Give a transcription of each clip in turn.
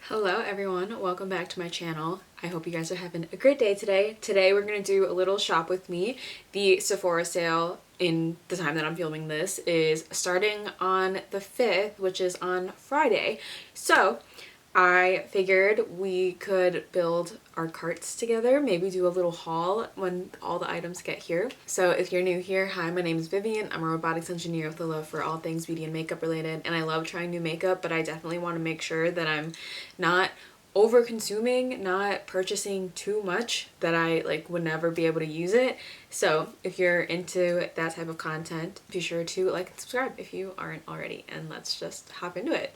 Hello everyone, welcome back to my channel. I hope you guys are having a great day today. Today we're going to do a little shop with me. The Sephora sale in the time that I'm filming this is starting on the 5th, which is on Friday. So I figured we could build our carts together, maybe do a little haul when all the items get here. So if you're new here, hi, my name is Vivian. I'm a robotics engineer with a love for all things beauty and makeup related, and I love trying new makeup, but I definitely want to make sure that I'm not over consuming, not purchasing too much that I would never be able to use it. So if you're into that type of content, be sure to like and subscribe if you aren't already, and let's just hop into it.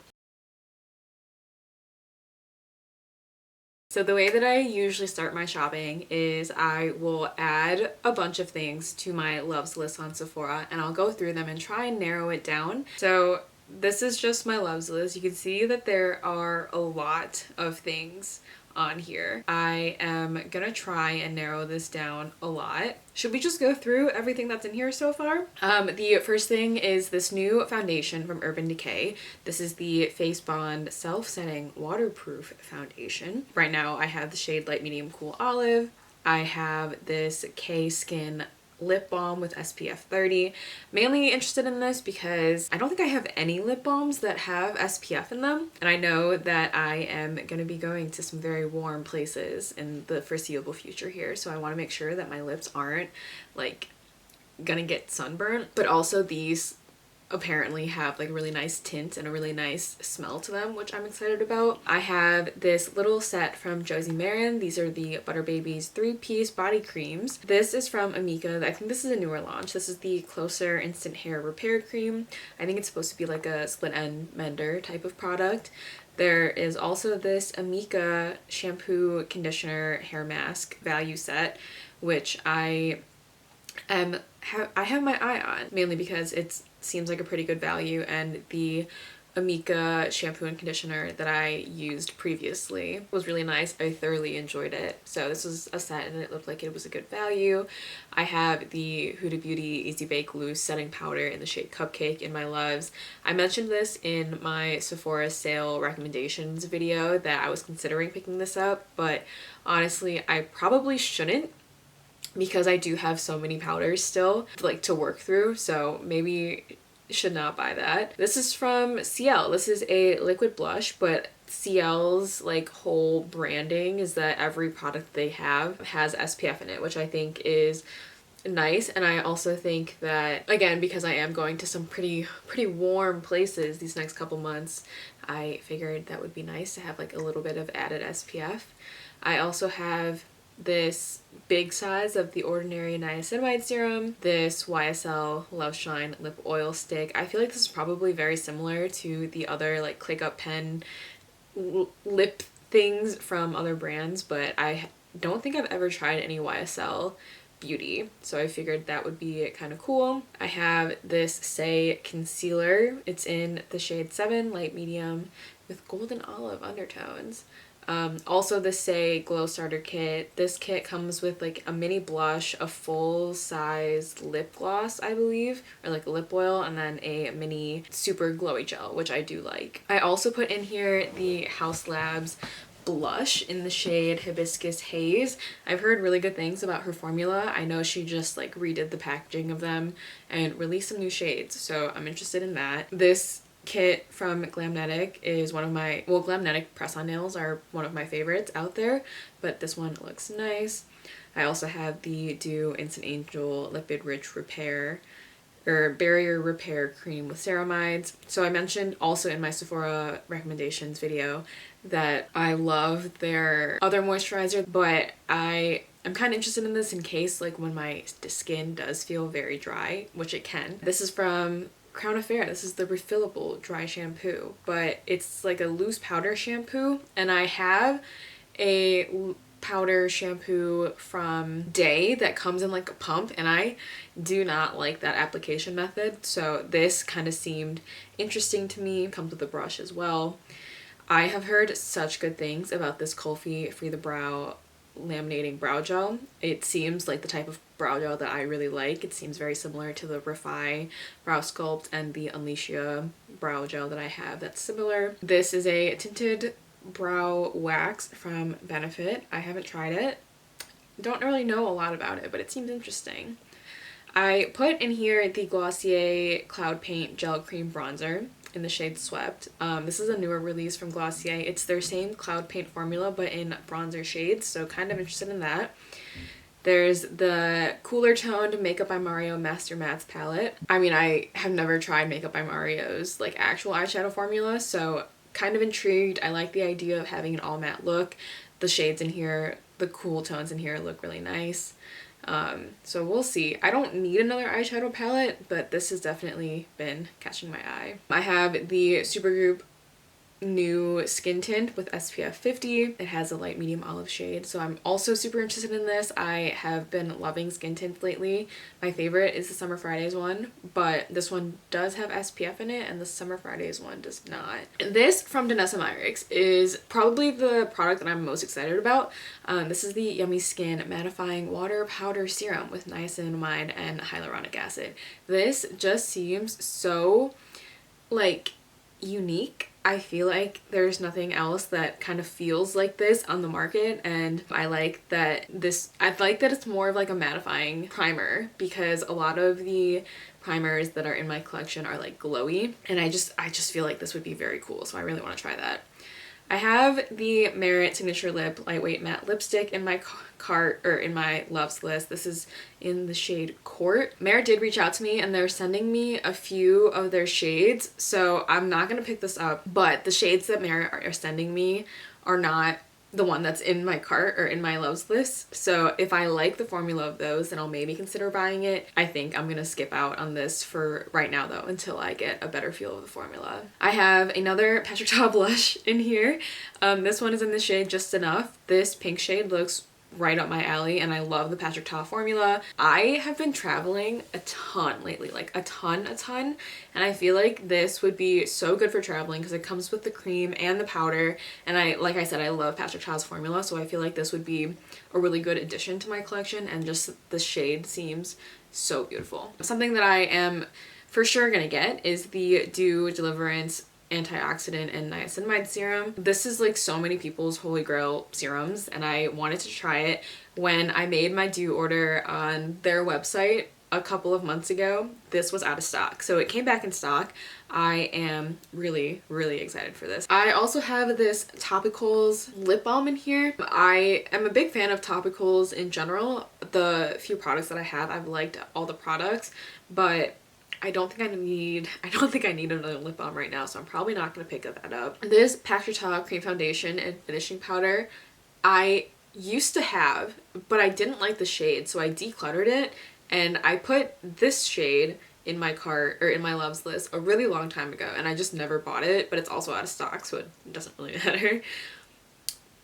So the way that I usually start my shopping is I will add a bunch of things to my loves list on Sephora, and I'll go through them and try and narrow it down. So this is just my loves list. You can see that there are a lot of things on here. I am gonna try and narrow this down a lot. Should we just go through everything that's in here so far? The first thing is this new foundation from Urban Decay. This is the Face Bond Self-Setting Waterproof Foundation. Right now I have the shade Light Medium Cool Olive. I have this K-Skin lip balm with SPF 30. Mainly interested in this because I don't think I have any lip balms that have SPF in them, and I know that I am going to be going to some very warm places in the foreseeable future here, so I want to make sure that my lips aren't like gonna get sunburnt. But also these apparently have like a really nice tint and a really nice smell to them, which I'm excited about. I have this little set from Josie Maran. These are the Butter Babies 3-piece body creams. This is from Amika. I think this is a newer launch. This is the Closer Instant Hair Repair Cream. I think it's supposed to be like a split end mender type of product. There is also this Amika shampoo, conditioner, hair mask value set, which I have my eye on, mainly because it seems like a pretty good value, and the Amika shampoo and conditioner that I used previously was really nice. I thoroughly enjoyed it. So this was a set and it looked like it was a good value. I have the Huda Beauty Easy Bake Loose Setting Powder in the shade Cupcake in my loves. I mentioned this in my Sephora sale recommendations video that I was considering picking this up, but honestly I probably shouldn't, because I do have so many powders still to work through, so maybe should not buy that. This is from CL. This is a liquid blush, but CL's whole branding is that every product they have has SPF in it, which I think is nice. And I also think that, again, because I am going to some pretty warm places these next couple months, I figured that would be nice to have a little bit of added SPF. I also have this big size of the Ordinary Niacinamide Serum, this YSL Love Shine Lip Oil Stick. I feel like this is probably very similar to the other Click Up Pen lip things from other brands, but I don't think I've ever tried any YSL beauty, so I figured that would be kind of cool. I have this Say concealer. It's in the shade 7 light medium with golden olive undertones. Also the Say Glow Starter Kit. This kit comes with a mini blush, a full-size lip gloss, I believe, or a lip oil, and then a mini super glowy gel, which I do like. I also put in here the Haus Labs blush in the shade Hibiscus Haze. I've heard really good things about her formula. I know she just redid the packaging of them and released some new shades, so I'm interested in that. This kit from Glamnetic is one of my, well, Glamnetic press-on nails are one of my favorites out there, but this one looks nice. I also have the Dew Instant Angel Lipid Rich Repair or Barrier Repair Cream with ceramides. So I mentioned also in my Sephora recommendations video that I love their other moisturizer, but I'm kind of interested in this in case when my skin does feel very dry, which it can. This is from Crown Affair. This is the refillable dry shampoo, but it's a loose powder shampoo, and I have a powder shampoo from Day that comes in a pump, and I do not like that application method, so this kind of seemed interesting to me. It comes with a brush as well. I have heard such good things about this Kulfi Free the Brow laminating brow gel. It seems like the type of brow gel that I really like. It seems very similar to the Refi Brow Sculpt and the Unleashia brow gel that I have that's similar. This is a tinted brow wax from Benefit. I haven't tried it. Don't really know a lot about it, but it seems interesting. I put in here the Glossier Cloud Paint Gel Cream Bronzer in the shade Swept. This is a newer release from Glossier. It's their same cloud paint formula, but in bronzer shades, so kind of interested in that. There's the cooler toned Makeup by Mario Master Mattes palette. I mean, I have never tried Makeup by Mario's like actual eyeshadow formula, so kind of intrigued. I like the idea of having an all matte look. The shades in here, the cool tones in here look really nice. So we'll see. I don't need another eyeshadow palette, but this has definitely been catching my eye. I have the Supergoop new skin tint with SPF 50. It has a light medium olive shade, so I'm also super interested in this. I have been loving skin tints lately. My favorite is the Summer Fridays one, but this one does have SPF in it and the Summer Fridays one does not. This from Denote is probably the product that I'm most excited about. This is the Yummy Skin Mattifying Water Powder Serum with niacinamide and hyaluronic acid. This just seems so like unique. I feel like there's nothing else that kind of feels like this on the market, and I like that it's more of like a mattifying primer, because a lot of the primers that are in my collection are like glowy, and I just feel like this would be very cool, so I really want to try that. I have the Merit Signature Lip Lightweight Matte Lipstick in my cart, or in my loves list. This is in the shade Court. Merit did reach out to me and they're sending me a few of their shades, so I'm not going to pick this up, but the shades that Merit are sending me are not the one that's in my cart or in my loves list. So if I like the formula of those, then I'll maybe consider buying it. I think I'm gonna skip out on this for right now though, until I get a better feel of the formula. I have another Patrick Ta blush in here. This one is in the shade Just Enough. This pink shade looks right up my alley, and I love the Patrick Ta formula. I have been traveling a ton lately, like a ton, and I feel like this would be so good for traveling because it comes with the cream and the powder, and like I said, I love Patrick Ta's formula, so I feel like this would be a really good addition to my collection, and just the shade seems so beautiful. Something that I am for sure gonna get is the Dew Deliverance antioxidant and niacinamide serum. This is like so many people's holy grail serums, and I wanted to try it when I made my Dew order on their website a couple of months ago. This was out of stock, so it came back in stock. I am really excited for this. I also have this Topicals lip balm in here. I am a big fan of topicals in general. The few products that I have, I've liked all the products, but I don't think I need another lip balm right now, so I'm probably not going to pick that up. This Patrick Ta Cream Foundation and Finishing Powder I used to have, but I didn't like the shade, so I decluttered it, and I put this shade in my cart, or in my loves list, a really long time ago, and I just never bought it, but it's also out of stock, so it doesn't really matter.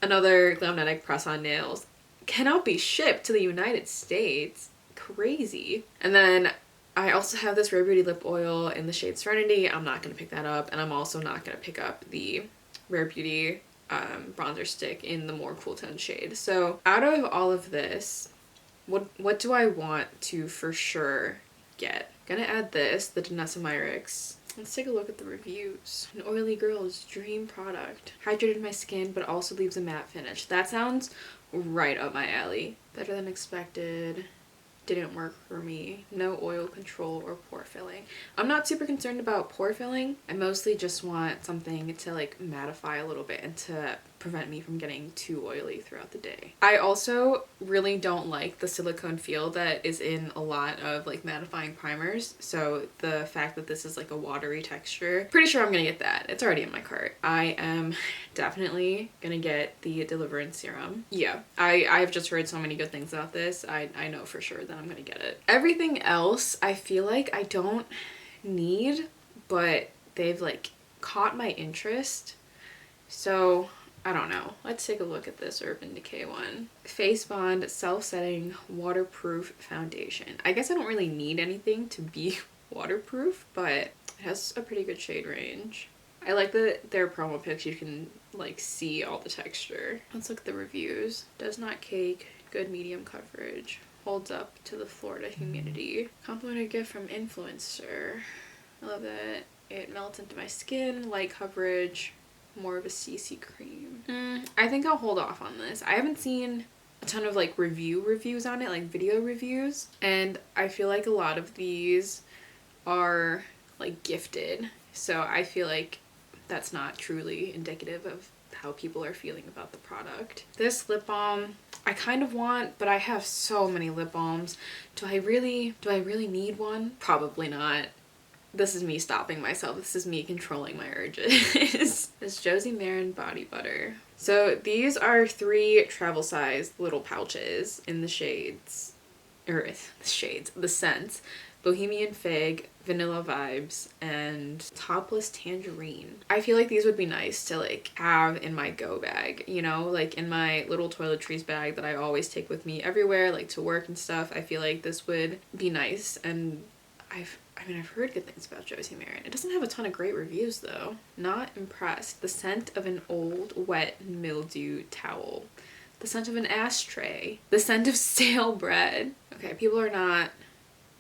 Another Glamnetic press-on nails cannot be shipped to the United States. Crazy. And then I also have this Rare Beauty lip oil in the shade Serenity. I'm not going to pick that up, and I'm also not going to pick up the Rare Beauty bronzer stick in the more cool tone shade. So out of all of this, what do I want to for sure get? Gonna add this, the Denote. Let's take a look at the reviews. An oily girl's dream product. Hydrated my skin, but also leaves a matte finish. That sounds right up my alley. Better than expected. Didn't work for me. No oil control or pore filling. I'm not super concerned about pore filling. I mostly just want something to like mattify a little bit and to prevent me from getting too oily throughout the day. I also really don't like the silicone feel that is in a lot of like mattifying primers, so the fact that this is like a watery texture, pretty sure I'm gonna get that. It's already in my cart. I am definitely gonna get the Deliverance serum. Yeah, I've just heard so many good things about this. I know for sure that I'm gonna get it. Everything else I feel like I don't need, but they've like caught my interest, so I don't know. Let's take a look at this Urban Decay one. Face Bond Self-Setting Waterproof Foundation. I guess I don't really need anything to be waterproof, but it has a pretty good shade range. I like that their promo pics you can like see all the texture. Let's look at the reviews. Does not cake, good medium coverage, holds up to the Florida humidity. Complimentary gift from influencer. I love that. It melts into my skin, light coverage. more of a CC cream. I think I'll hold off on this. I haven't seen a ton of like reviews on it, like video reviews, and I feel like a lot of these are like gifted, so I feel like that's not truly indicative of how people are feeling about the product. This lip balm I kind of want, but I have so many lip balms. Do I really need one? Probably not. This is me stopping myself. This is me controlling my urges. This Josie Maran body butter. So these are 3 travel size little pouches in the shades, the scents: Bohemian Fig, Vanilla Vibes, and Topless Tangerine. I feel like these would be nice to like have in my go bag, you know, like in my little toiletries bag that I always take with me everywhere, like to work and stuff. I feel like this would be nice, and I've heard good things about Josie Maran. It doesn't have a ton of great reviews though. Not impressed. The scent of an old, wet, mildew towel. The scent of an ashtray. The scent of stale bread. Okay, people are not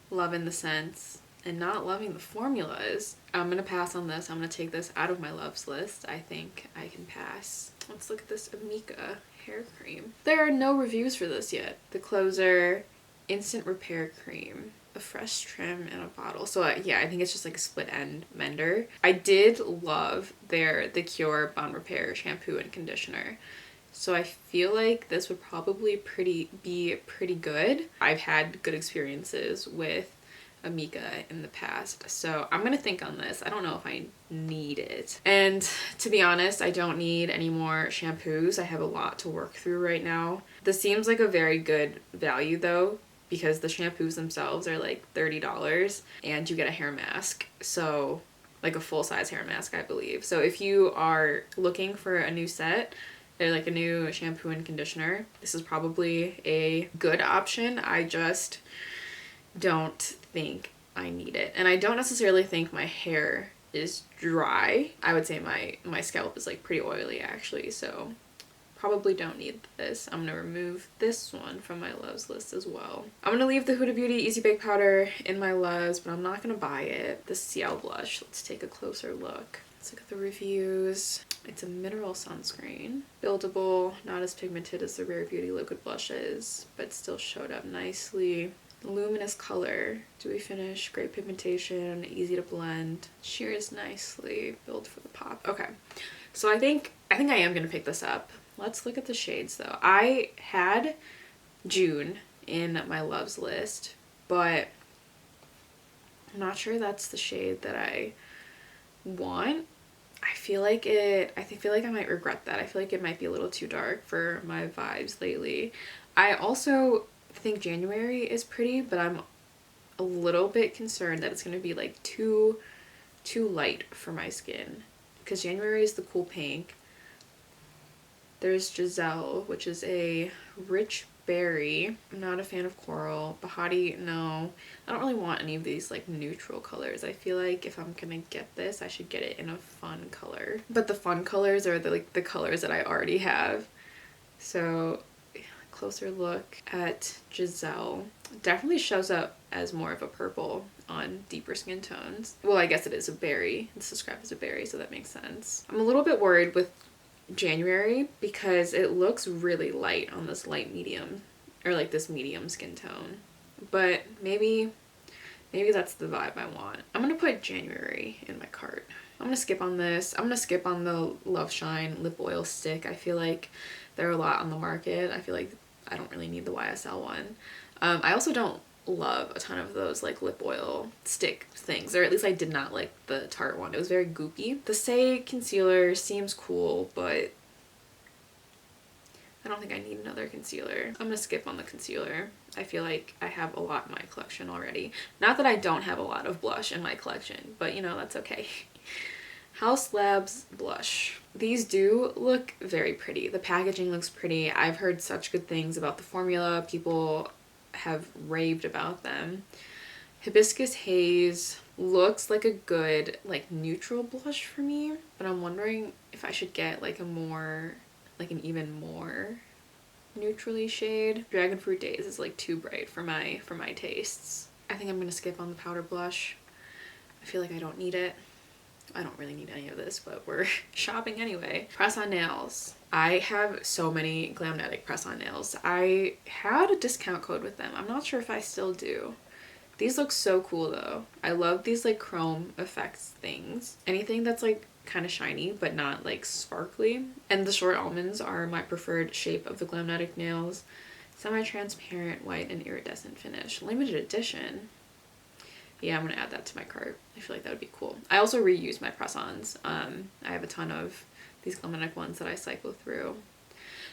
loving the scents and not loving the formulas. I'm gonna pass on this. I'm gonna take this out of my loves list. I think I can pass. Let's look at this Amika hair cream. There are no reviews for this yet. The Closer Instant Repair Cream. A fresh trim in a bottle. So yeah, I think it's just like a split end mender. I did love The Cure Bond Repair shampoo and conditioner. So I feel like this would probably be pretty good. I've had good experiences with Amika in the past, so I'm gonna think on this. I don't know if I need it. And to be honest, I don't need any more shampoos. I have a lot to work through right now. This seems like a very good value though, because the shampoos themselves are like $30 and you get a hair mask. So like a full-size hair mask, I believe. So if you are looking for a new set, or like a new shampoo and conditioner, this is probably a good option. I just don't think I need it. And I don't necessarily think my hair is dry. I would say my scalp is like pretty oily actually, so probably don't need this. I'm gonna remove this one from my loves list as well. I'm gonna leave the Huda Beauty Easy Bake Powder in my loves, but I'm not gonna buy it. The Ciel blush, let's take a closer look. Let's look at the reviews. It's a mineral sunscreen. Buildable, not as pigmented as the Rare Beauty liquid blushes, but still showed up nicely. Luminous color, dewy finish, great pigmentation, easy to blend, sheers nicely, build for the pop. Okay, so I think I am gonna pick this up. Let's look at the shades though. I had June in my loves list, but I'm not sure that's the shade that I want. I feel like I might regret that. I feel like it might be a little too dark for my vibes lately. I also think January is pretty, but I'm a little bit concerned that it's going to be like too light for my skin, because January is the cool pink. There's Giselle, which is a rich berry. I'm not a fan of coral. Bahati, no. I don't really want any of these like neutral colors. I feel like if I'm gonna get this, I should get it in a fun color. But the fun colors are the colors that I already have. So closer look at Giselle. Definitely shows up as more of a purple on deeper skin tones. Well, I guess it is a berry. It's described as a berry, so that makes sense. I'm a little bit worried with January because it looks really light on this light medium, or like this medium skin tone, but maybe that's the vibe I want. I'm gonna put January in my cart. I'm gonna skip on this. I'm gonna skip on the Love Shine lip oil stick. I feel like there are a lot on the market. I feel like I don't really need the YSL one. I also don't love a ton of those like lip oil stick things, or at least I did not like the Tarte one. It was very goopy. The Say concealer seems cool, but I don't think I need another concealer. I'm gonna skip on the concealer. I feel like I have a lot in my collection already. Not that I don't have a lot of blush in my collection, but you know, that's okay. Haus Labs blush. These do look very pretty. The packaging looks pretty. I've heard such good things about the formula. People have raved about them. Hibiscus Haze looks like a good like neutral blush for me, but I'm wondering if I should get like an even more neutrally shade. Dragon Fruit Days is like too bright for my tastes. I think I'm gonna skip on the powder blush. I feel like I don't need it. I don't really need any of this, but we're shopping anyway. Press on nails. I have so many Glamnetic press on nails. I had a discount code with them. I'm not sure if I still do. These look so cool though. I love these like chrome effects things. Anything that's like kind of shiny but not like sparkly. And the short almonds are my preferred shape of the Glamnetic nails. Semi-transparent white and iridescent finish. Limited edition. Yeah, I'm gonna add that to my cart. I feel like that would be cool. I also reuse my press-ons. I have a ton of these Glamnetic ones that I cycle through.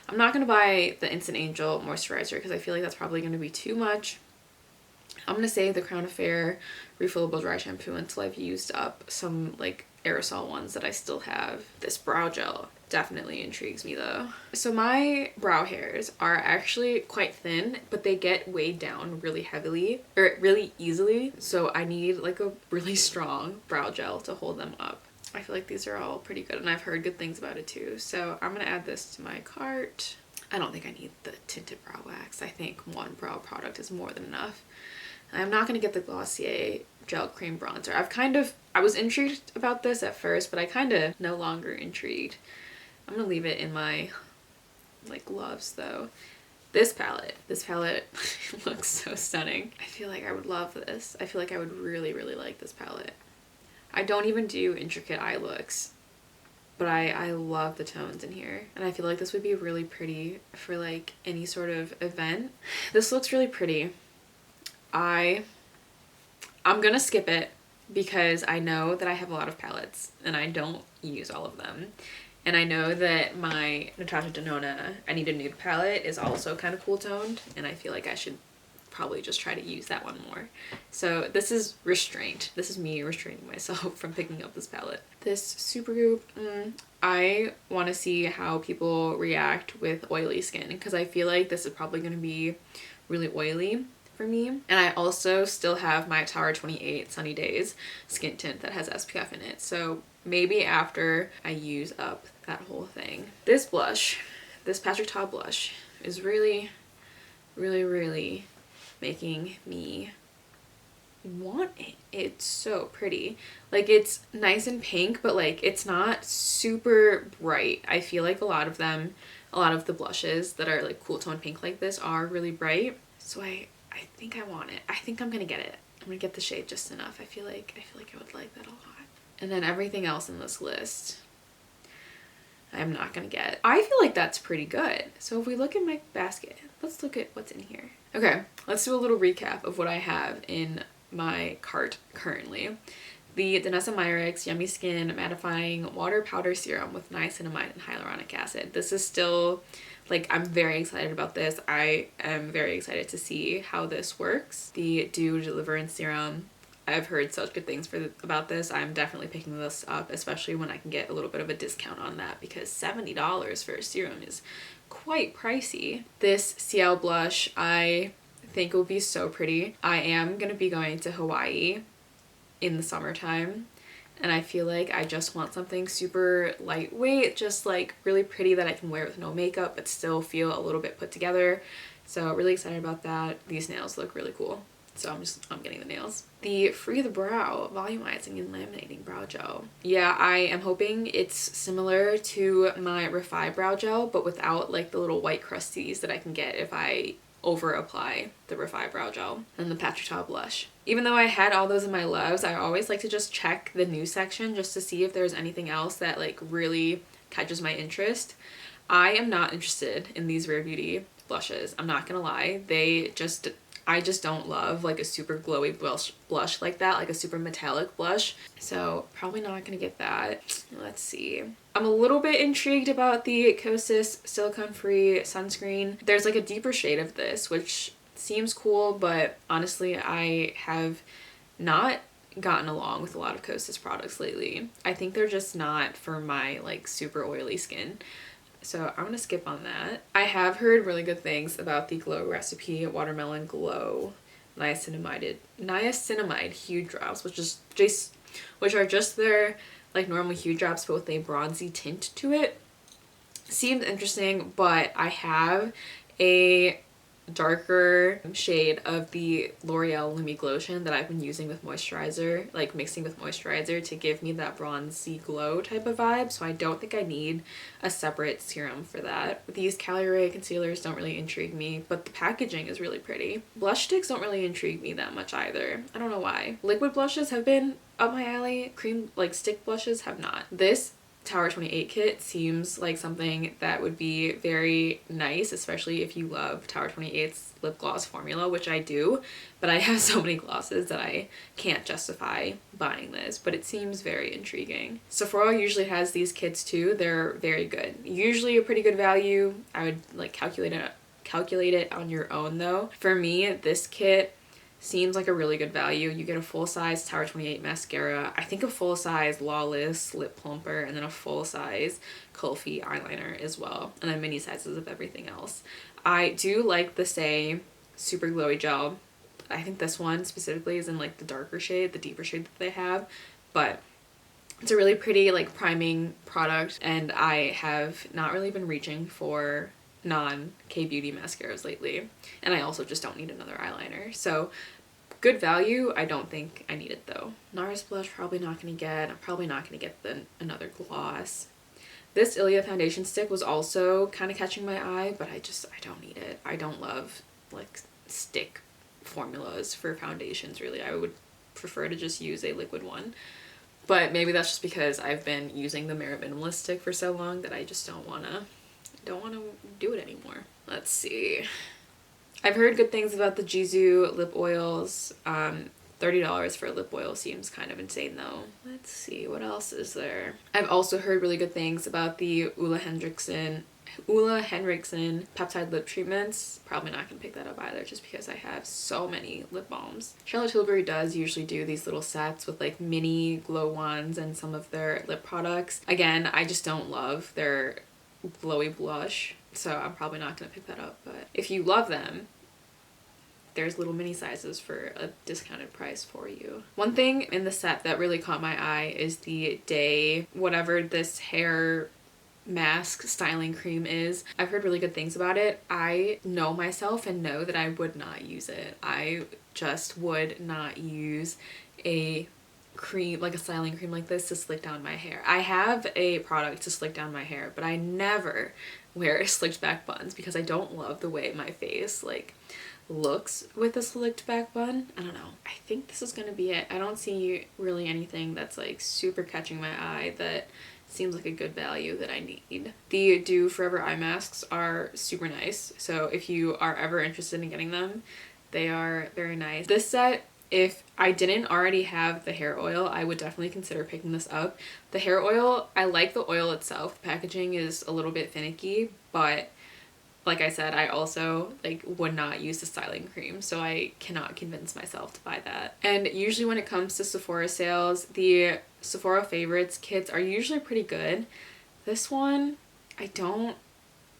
I'm not gonna buy the Instant Angel moisturizer because I feel like that's probably gonna be too much. I'm gonna save the Crown Affair refillable dry shampoo until I've used up some like aerosol ones that I still have. This brow gel definitely intrigues me though. So my brow hairs are actually quite thin, but they get weighed down really heavily or really easily. So I need like a really strong brow gel to hold them up. I feel like these are all pretty good and I've heard good things about it too. So I'm gonna add this to my cart. I don't think I need the tinted brow wax. I think one brow product is more than enough. I'm not going to get the Glossier Gel Cream Bronzer. I was intrigued about this at first, but I kind of no longer intrigued. I'm going to leave it in my like loves though. This palette looks so stunning. I feel like I would love this. I feel like I would really, really like this palette. I don't even do intricate eye looks, but I love the tones in here. And I feel like this would be really pretty for like any sort of event. This looks really pretty. I'm gonna skip it because I know that I have a lot of palettes and I don't use all of them. And I know that my Natasha Denona I Need a Nude palette is also kind of cool toned, and I feel like I should probably just try to use that one more. So this is restraint. This is me restraining myself from picking up this palette. This Supergoop, I want to see how people react with oily skin because I feel like this is probably going to be really oily for me. And I also still have my Tower 28 Sunny Days skin tint that has SPF in it. So maybe after I use up that whole thing. This blush, this Patrick Ta blush is really, really, really making me want it. It's so pretty. Like it's nice and pink, but like it's not super bright. I feel like a lot of the blushes that are like cool tone pink like this are really bright. So I think I want it. I think I'm gonna get it. I'm gonna get the shade just enough. I feel like I would like that a lot. And then everything else in this list, I'm not gonna get. I feel like that's pretty good. So if we look at my basket, let's look at what's in here. Okay, let's do a little recap of what I have in my cart currently. The Danessa Myricks Yummy Skin Mattifying Water Powder Serum with niacinamide and hyaluronic acid. This is still, like, I'm very excited about this. I am very excited to see how this works. The Dew Deliverance Serum. I've heard such good things about this. I'm definitely picking this up, especially when I can get a little bit of a discount on that because $70 for a serum is quite pricey. This Ciel blush I think will be so pretty. I am going to be going to Hawaii in the summertime and I feel like I just want something super lightweight, just like really pretty that I can wear with no makeup but still feel a little bit put together. So really excited about that. These nails look really cool. So I'm getting the nails. The Free the Brow Volumizing and Laminating Brow Gel. Yeah, I am hoping it's similar to my Refi Brow Gel, but without like the little white crusties that I can get if I over apply the Refi Brow Gel. And the Patrick Ta Blush. Even though I had all those in my loves, I always like to just check the news section just to see if there's anything else that like really catches my interest. I am not interested in these Rare Beauty blushes. I'm not gonna lie. I just don't love like a super glowy blush like that, like a super metallic blush. So probably not gonna get that. Let's see. I'm a little bit intrigued about the Kosas silicone free sunscreen. There's like a deeper shade of this, which seems cool, but honestly, I have not gotten along with a lot of Kosas products lately. I think they're just not for my like super oily skin. So I'm gonna skip on that. I have heard really good things about the Glow Recipe Watermelon Glow niacinamide Hued Drops, which are just their like normal Hued Drops but with a bronzy tint to it. Seemed interesting, but I have a darker shade of the L'Oreal Lumi Glotion that I've been using with moisturizer, like mixing with moisturizer to give me that bronzy glow type of vibe. So I don't think I need a separate serum for that. These Caliray concealers don't really intrigue me, but the packaging is really pretty. Blush sticks don't really intrigue me that much either. I don't know why. Liquid blushes have been up my alley. Cream, like stick blushes, have not. This Tower 28 kit seems like something that would be very nice, especially if you love Tower 28's lip gloss formula, which I do, but I have so many glosses that I can't justify buying this, but it seems very intriguing. Sephora usually has these kits too. They're very good. Usually a pretty good value. I would like calculate it on your own though. For me, this kit seems like a really good value. You get a full-size Tower 28 mascara, I think a full-size Lawless lip plumper, and then a full-size Kulfi eyeliner as well, and then mini sizes of everything else. I do like the Say Super Glowy Gel. I think this one specifically is in like the darker shade, the deeper shade that they have, but it's a really pretty like priming product, and I have not really been reaching for non-K-beauty mascaras lately, and I also just don't need another eyeliner. So good value. I don't think I need it though. NARS blush probably not gonna get. I'm probably not gonna get another gloss. This Ilia foundation stick was also kind of catching my eye, but I don't need it. I don't love like stick formulas for foundations really. I would prefer to just use a liquid one. But maybe that's just because I've been using the Merit Minimalist stick for so long that I just don't want to do it anymore. Let's see. I've heard good things about the Jisoo lip oils. $30 for a lip oil seems kind of insane though. Let's see, what else is there? I've also heard really good things about the Ulla Henriksen peptide lip treatments. Probably not gonna pick that up either just because I have so many lip balms. Charlotte Tilbury does usually do these little sets with like mini glow wands and some of their lip products. Again, I just don't love their glowy blush, so I'm probably not gonna pick that up, but if you love them, there's little mini sizes for a discounted price for you. One thing in the set that really caught my eye is the Day whatever this hair mask styling cream is. I've heard really good things about it. I know myself and know that I would not use it. I just would not use a cream, like a styling cream like this, to slick down my hair. I have a product to slick down my hair, but I never wear slicked back buns because I don't love the way my face like looks with a slicked back bun. I don't know. I think this is gonna be it. I don't see really anything that's like super catching my eye that seems like a good value that I need. The Dew Forever eye masks are super nice, so if you are ever interested in getting them, they are very nice. This set, if I didn't already have the hair oil, I would definitely consider picking this up. The hair oil, I like the oil itself. The packaging is a little bit finicky, but like I said, I also like would not use the styling cream, so I cannot convince myself to buy that. And usually when it comes to Sephora sales, the Sephora favorites kits are usually pretty good. This one, I don't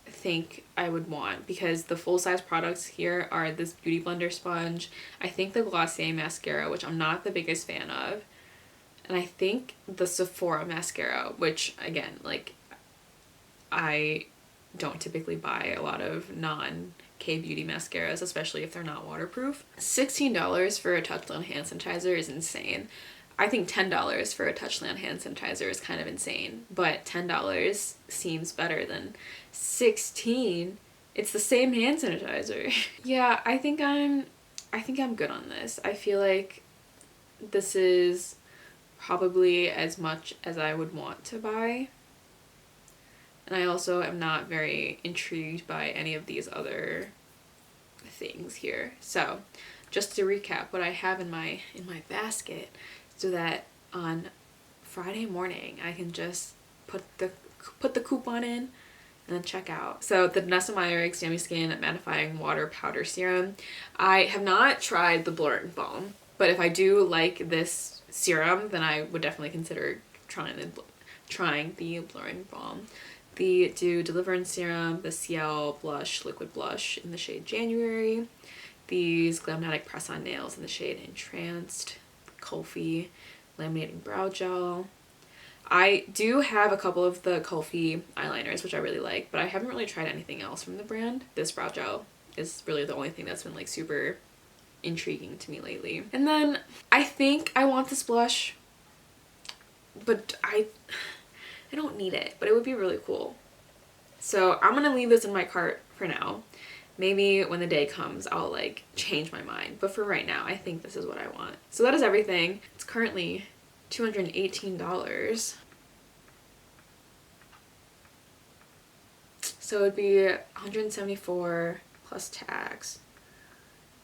think I would want because the full-size products here are this Beauty Blender sponge, I think the Glossier mascara, which I'm not the biggest fan of, and I think the Sephora mascara, which again, like, I don't typically buy a lot of non-K-beauty mascaras, especially if they're not waterproof. $16 for a Touchland hand sanitizer is insane. I think $10 for a Touchland hand sanitizer is kind of insane, but $10 seems better than $16. It's the same hand sanitizer. Yeah, I think I'm good on this. I feel like this is probably as much as I would want to buy. And I also am not very intrigued by any of these other things here. So just to recap what I have in my basket, so that on Friday morning I can just put the coupon in and then check out. So the Vanessa Meyer Exammy Skin Mattifying Water Powder Serum. I have not tried the Blurring Balm, but if I do like this serum, then I would definitely consider trying the Blurring Balm. The Dew Deliverance Serum, the Ciel Blush Liquid Blush in the shade January. These Glammatic Press-On Nails in the shade Entranced. Kulfi Laminating Brow Gel. I do have a couple of the Kulfi eyeliners, which I really like, but I haven't really tried anything else from the brand. This brow gel is really the only thing that's been like super intriguing to me lately. And then I think I want this blush, but I don't need it, but it would be really cool. So I'm gonna leave this in my cart for now. Maybe when the day comes, I'll like change my mind. But for right now, I think this is what I want. So that is everything. It's currently $218. So it'd be $174 plus tax.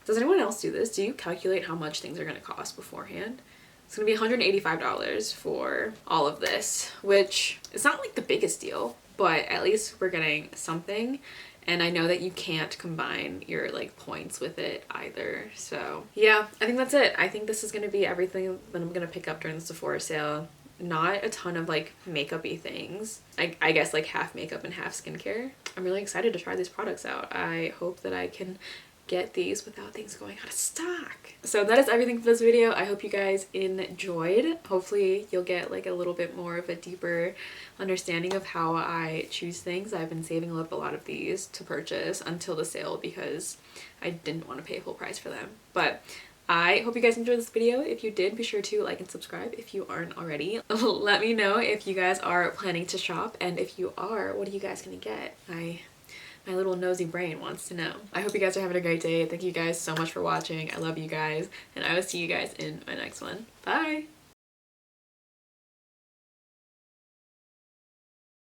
Does anyone else do this? Do you calculate how much things are gonna cost beforehand? It's gonna be $185 for all of this, which is not like the biggest deal, but at least we're getting something. And I know that you can't combine your like points with it either. So yeah, I think that's it. I think this is gonna be everything that I'm gonna pick up during the Sephora sale. Not a ton of like makeup-y things. I guess like half makeup and half skincare. I'm really excited to try these products out. I hope that I can get these without things going out of stock. So that is everything for this video. I hope you guys enjoyed. Hopefully you'll get like a little bit more of a deeper understanding of how I choose things. I've been saving up a lot of these to purchase until the sale because I didn't want to pay full price for them. But I hope you guys enjoyed this video. If you did, be sure to like and subscribe if you aren't already. Let me know if you guys are planning to shop, and if you are, what are you guys gonna get? My little nosy brain wants to know. I hope you guys are having a great day. Thank you guys so much for watching. I love you guys, and I will see you guys in my next one. Bye!